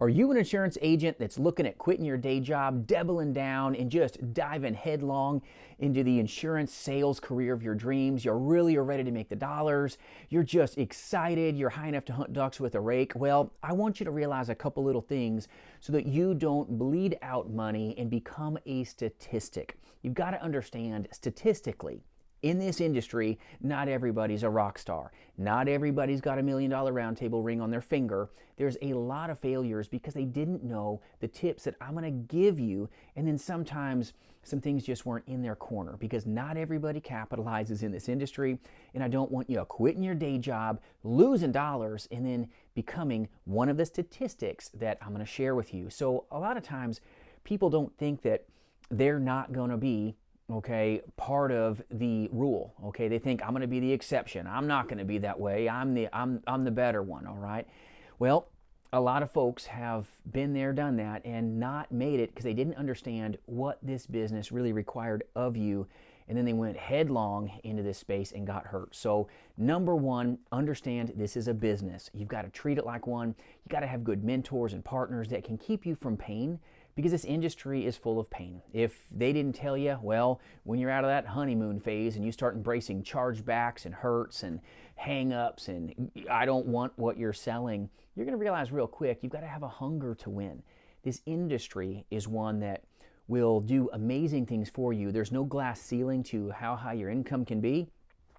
Are you an insurance agent that's looking at quitting your day job, doubling down, and just diving headlong into the insurance sales career of your dreams? You're really ready to make the dollars. You're just excited. You're high enough to hunt ducks with a rake. Well, I want you to realize a couple little things so that you don't bleed out money and become a statistic. You've got to understand statistically, in this industry, not everybody's a rock star. Not everybody's got $1 million round table ring on their finger. There's a lot of failures because they didn't know the tips that I'm going to give you, and then sometimes some things just weren't in their corner because not everybody capitalizes in this industry, and I don't want you quitting your day job, losing dollars, and then becoming one of the statistics that I'm going to share with you. So a lot of times people don't think that they're not going to be part of the rule. They think I'm going to be the exception. I'm not going to be that way. I'm the better one. All right. Well, a lot of folks have been there, done that, and not made it because they didn't understand what this business really required of you, and then they went headlong into this space and got hurt. So number one, understand this is a business. You've got to treat it like one. You got to have good mentors and partners that can keep you from pain, because this industry is full of pain. If they didn't tell you, well, when you're out of that honeymoon phase and you start embracing chargebacks and hurts and hang-ups and I don't want what you're selling, you're going to realize real quick you've got to have a hunger to win. This industry is one that will do amazing things for you. There's no glass ceiling to how high your income can be,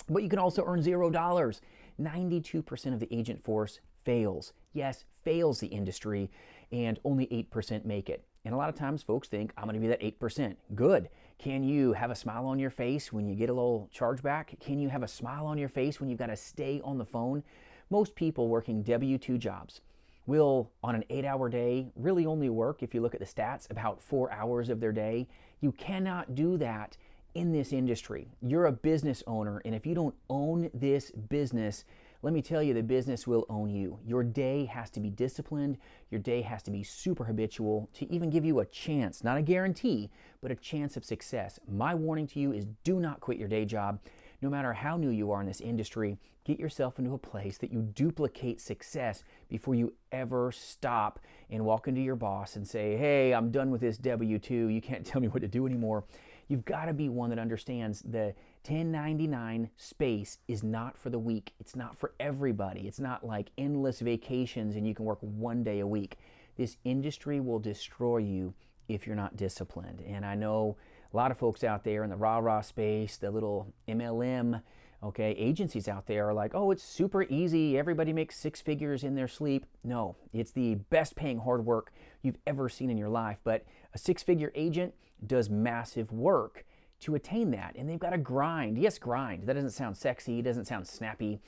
but you can also earn $0. 92% of the agent force fails. Yes, fails the industry, and only 8% make it. And a lot of times folks think, I'm going to be that 8%. Good. Can you have a smile on your face when you get a little chargeback? Can you have a smile on your face when you've got to stay on the phone? Most people working W-2 jobs will, on an 8-hour day, really only work, if you look at the stats, about 4 hours of their day. You cannot do that in this industry. You're a business owner, and if you don't own this business, let me tell you, the business will own you. Your day has to be disciplined. Your day has to be super habitual to even give you a chance, not a guarantee, but a chance of success. My warning to you is do not quit your day job. No matter how new you are in this industry, get yourself into a place that you duplicate success before you ever stop and walk into your boss and say, hey, I'm done with this W-2. You can't tell me what to do anymore. You've got to be one that understands the 1099 space is not for the weak. It's not for everybody. It's not like endless vacations and you can work one day a week. This industry will destroy you if you're not disciplined. And I know a lot of folks out there in the rah-rah space, the little MLM, agencies out there are like, oh, it's super easy. Everybody makes 6 figures in their sleep. No, it's the best paying hard work you've ever seen in your life. But a 6-figure agent does massive work to attain that, and they've got to grind. Yes, grind. That doesn't sound sexy. It doesn't sound snappy.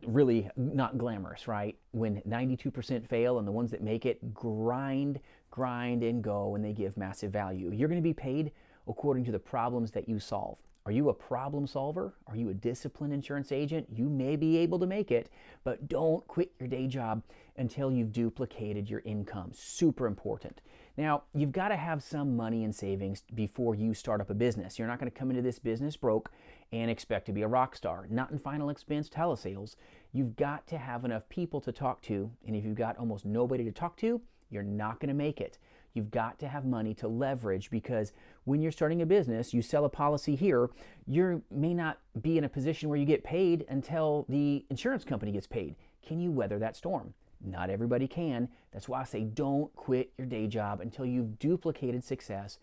Really not glamorous, right? When 92% fail and the ones that make it grind, and go, and they give massive value. You're going to be paid according to the problems that you solve. Are you a problem solver? Are you a disciplined insurance agent? You may be able to make it, but don't quit your day job until you've duplicated your income. Super important. Now, you've got to have some money in savings before you start up a business. You're not going to come into this business broke and expect to be a rock star. Not in final expense telesales. You've got to have enough people to talk to, and if you've got almost nobody to talk to, you're not going to make it. You've got to have money to leverage, because when you're starting a business, you sell a policy here, you may not be in a position where you get paid until the insurance company gets paid. Can you weather that storm? Not everybody can. That's why I say don't quit your day job until you've duplicated success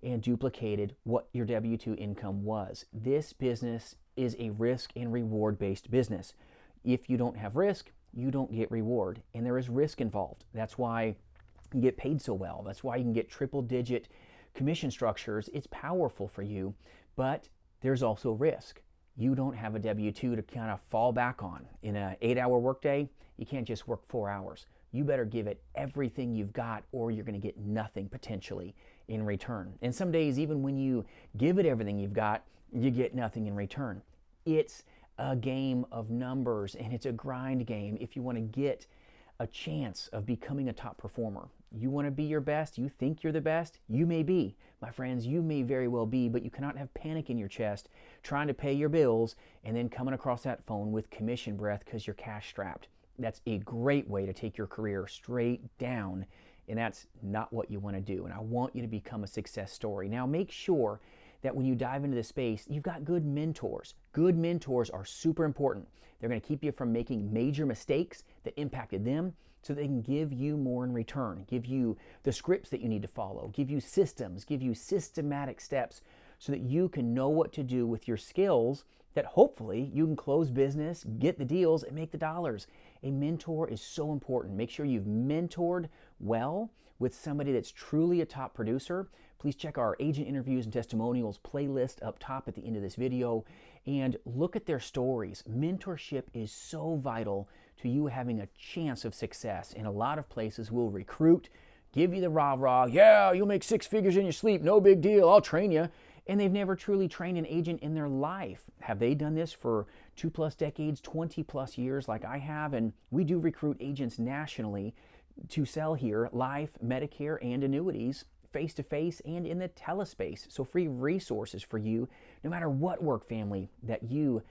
and duplicated what your W-2 income was. This business is a risk and reward based business. If you don't have risk, you don't get reward, and there is risk involved. That's why you get paid so well. That's why you can get triple-digit commission structures. It's powerful for you, but there's also risk. You don't have a W-2 to kind of fall back on. In an 8-hour workday, you can't just work 4 hours. You better give it everything you've got, or you're going to get nothing potentially in return. And some days, even when you give it everything you've got, you get nothing in return. It's a game of numbers, and it's a grind game if you want to get a chance of becoming a top performer. You want to be your best, you think you're the best, you may be. My friends, you may very well be, but you cannot have panic in your chest trying to pay your bills and then coming across that phone with commission breath because you're cash strapped. That's a great way to take your career straight down, and that's not what you want to do. And I want you to become a success story. Now, make sure that when you dive into this space, you've got good mentors. Good mentors are super important. They're going to keep you from making major mistakes that impacted them, so they can give you more in return, give you the scripts that you need to follow, give you systems, give you systematic steps so that you can know what to do with your skills, that hopefully you can close business, get the deals, and make the dollars. A mentor is so important. Make sure you've mentored well with somebody that's truly a top producer. Please check our agent interviews and testimonials playlist up top at the end of this video and look at their stories. Mentorship is so vital to you having a chance of success. And a lot of places will recruit, give you the rah-rah, yeah, you'll make 6 figures in your sleep, no big deal, I'll train you. And they've never truly trained an agent in their life. Have they done this for 2+ decades, 20+ years like I have? And we do recruit agents nationally to sell here life, Medicare, and annuities, face-to-face and in the telespace. So free resources for you, no matter what work family that you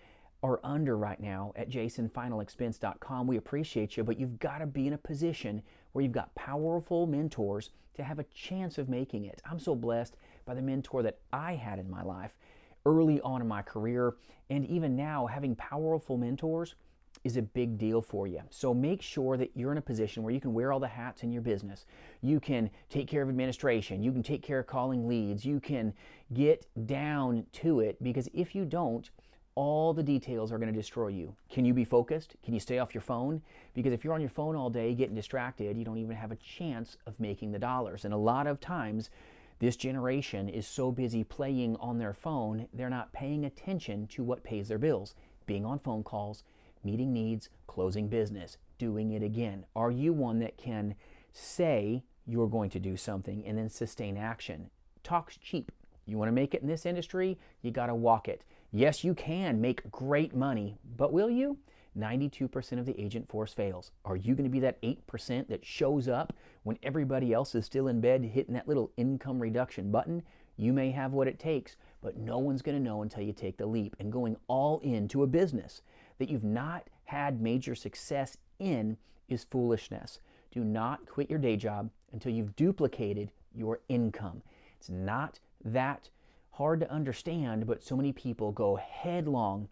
are under right now at jasonfinalexpense.com. We appreciate you, but you've got to be in a position where you've got powerful mentors to have a chance of making it. I'm so blessed by the mentor that I had in my life early on in my career, and even now having powerful mentors is a big deal for you. So make sure that you're in a position where you can wear all the hats in your business. You can take care of administration, you can take care of calling leads, you can get down to it, because if you don't, all the details are going to destroy you. Can you be focused? Can you stay off your phone? Because if you're on your phone all day getting distracted, you don't even have a chance of making the dollars. And a lot of times, this generation is so busy playing on their phone, they're not paying attention to what pays their bills. Being on phone calls, meeting needs, closing business, doing it again. Are you one that can say you're going to do something and then sustain action? Talk's cheap. You want to make it in this industry, you got to walk it. Yes, you can make great money, but will you? 92% of the agent force fails. Are you going to be that 8% that shows up when everybody else is still in bed hitting that little income reduction button? You may have what it takes, but no one's going to know until you take the leap. And going all into a business that you've not had major success in is foolishness. Do not quit your day job until you've duplicated your income. It's not that hard to understand, but so many people go headlong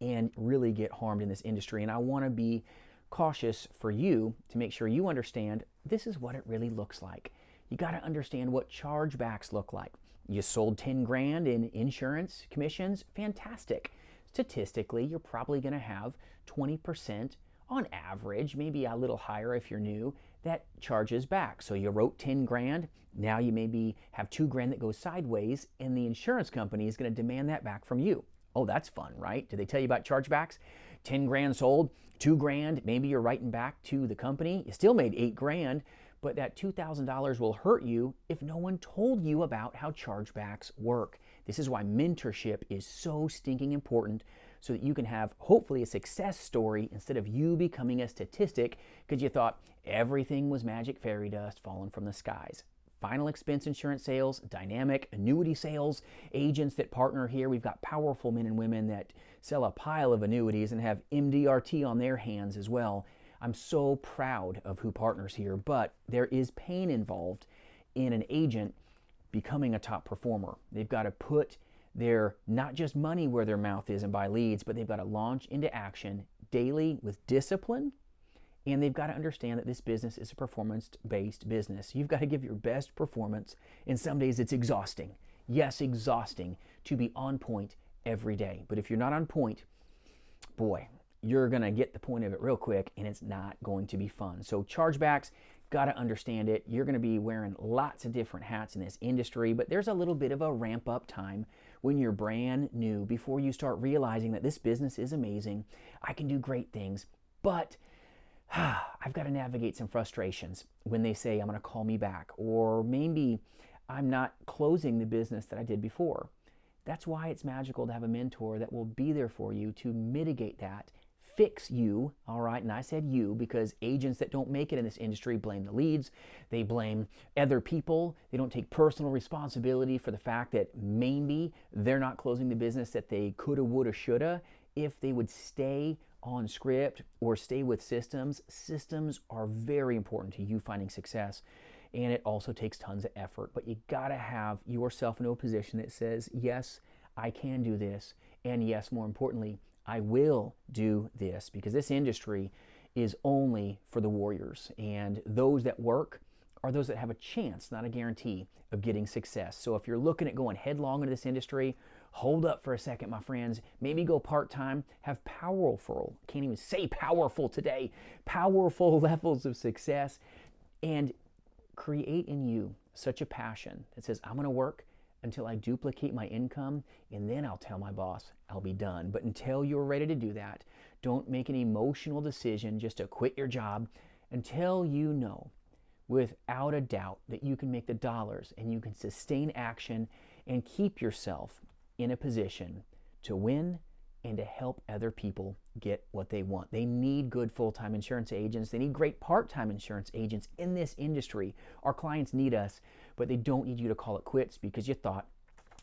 and really get harmed in this industry. And I want to be cautious for you to make sure you understand this is what it really looks like. You got to understand what chargebacks look like. You sold 10 grand in insurance commissions, fantastic. Statistically, you're probably going to have 20% on average, maybe a little higher if you're new, that charges back. So you wrote 10 grand, now you maybe have 2 grand that goes sideways, and the insurance company is going to demand that back from you. Oh, that's fun, right? Did they tell you about chargebacks? 10 grand sold, 2 grand, maybe you're writing back to the company. You still made 8 grand, but that $2,000 will hurt you if no one told you about how chargebacks work. This is why mentorship is so stinking important, so that you can have hopefully a success story instead of you becoming a statistic because you thought everything was magic fairy dust falling from the skies. Final expense insurance sales, dynamic annuity sales, agents that partner here. We've got powerful men and women that sell a pile of annuities and have MDRT on their hands as well. I'm so proud of who partners here, but there is pain involved in an agent becoming a top performer. They've got to put their not just money where their mouth is and buy leads, but they've got to launch into action daily with discipline. And they've got to understand that this business is a performance-based business. You've got to give your best performance, and some days it's exhausting. Yes, exhausting to be on point every day. But if you're not on point, boy, you're going to get the point of it real quick, and it's not going to be fun. So chargebacks, got to understand it. You're going to be wearing lots of different hats in this industry, but there's a little bit of a ramp-up time when you're brand new before you start realizing that this business is amazing. I can do great things, but I've got to navigate some frustrations when they say, I'm going to call me back, or maybe I'm not closing the business that I did before. That's why it's magical to have a mentor that will be there for you to mitigate that, fix you, all right? And I said you because agents that don't make it in this industry blame the leads. They blame other people. They don't take personal responsibility for the fact that maybe they're not closing the business that they coulda, woulda, shoulda if they would stay on script or stay with systems. Systems are very important to you finding success, and it also takes tons of effort. But you gotta have yourself into a position that says, yes, I can do this, and yes, more importantly, I will do this, because this industry is only for the warriors, and those that work are those that have a chance, not a guarantee, of getting success. So if you're looking at going headlong into this industry, hold up for a second, my friends. Maybe go part-time, have powerful, can't even say powerful today, powerful levels of success, and create in you such a passion that says, I'm gonna work until I duplicate my income, and then I'll tell my boss I'll be done. But until you're ready to do that, don't make an emotional decision just to quit your job until you know without a doubt that you can make the dollars and you can sustain action and keep yourself in a position to win and to help other people get what they want. They need good full-time insurance agents. They need great part-time insurance agents in this industry. Our clients need us, but they don't need you to call it quits because you thought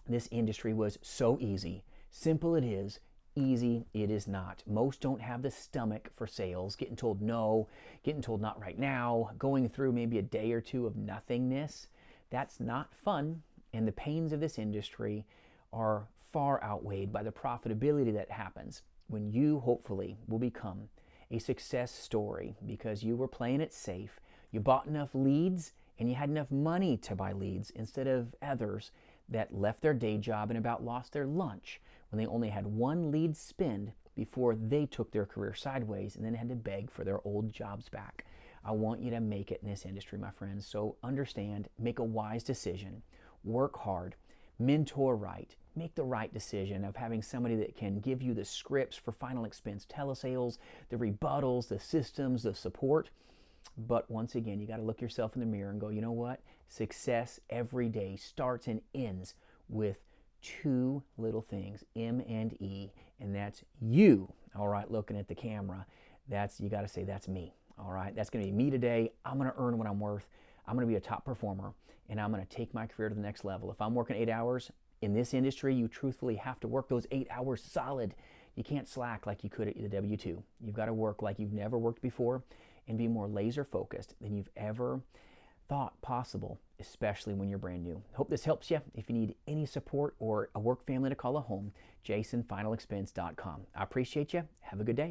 this industry was so easy. Simple it is, easy it is not. Most don't have the stomach for sales, getting told no, getting told not right now, going through maybe a day or two of nothingness. That's not fun, and the pains of this industry are far outweighed by the profitability that happens when you hopefully will become a success story because you were playing it safe, you bought enough leads, and you had enough money to buy leads instead of others that left their day job and about lost their lunch when they only had one lead spend before they took their career sideways and then had to beg for their old jobs back. I want you to make it in this industry, my friends. So understand, make a wise decision, work hard, mentor right, make the right decision of having somebody that can give you the scripts for final expense telesales, the rebuttals, the systems, the support. But once again, you got to look yourself in the mirror and go, you know what? Success every day starts and ends with two little things, M and E, and that's you. All right, looking at the camera, you got to say, that's me. All right, that's going to be me today. I'm going to earn what I'm worth. I'm going to be a top performer, and I'm going to take my career to the next level. If I'm working 8 hours in this industry, you truthfully have to work those 8 hours solid. You can't slack like you could at the W-2. You've got to work like you've never worked before and be more laser focused than you've ever thought possible, especially when you're brand new. Hope this helps you. If you need any support or a work family to call a home, jasonfinalexpense.com. I appreciate you. Have a good day.